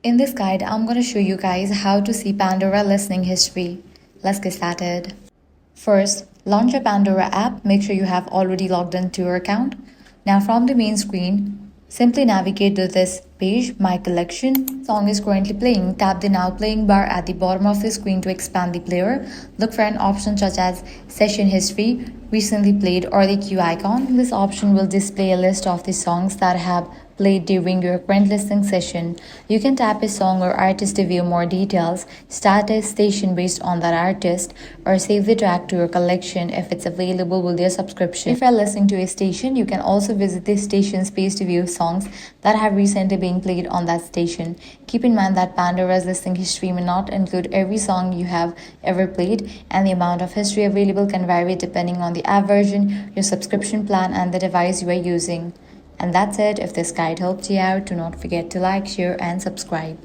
In this guide, I'm going to show you guys how to see Pandora listening history. Let's get started. First, launch your Pandora app. Make sure you have already logged into your account. Now from the main screen, simply navigate to this page, My Collection. Song is currently playing. Tap the Now Playing bar at the bottom of the screen to expand the player. Look for an option such as Session History, Recently Played, or the Q icon. This option will display a list of the songs that have played during your current listening session. You can tap a song or artist to view more details, start a station based on that artist, or save the track to your collection if it's available with your subscription. If you're listening to a station, you can also visit the station's page to view songs that have recently been played on that station. Keep in mind that Pandora's listening history may not include every song you have ever played, and the amount of history available can vary depending on the app version, your subscription plan, and the device you are using. And that's it. If this guide helped you out, do not forget to like, share, and subscribe.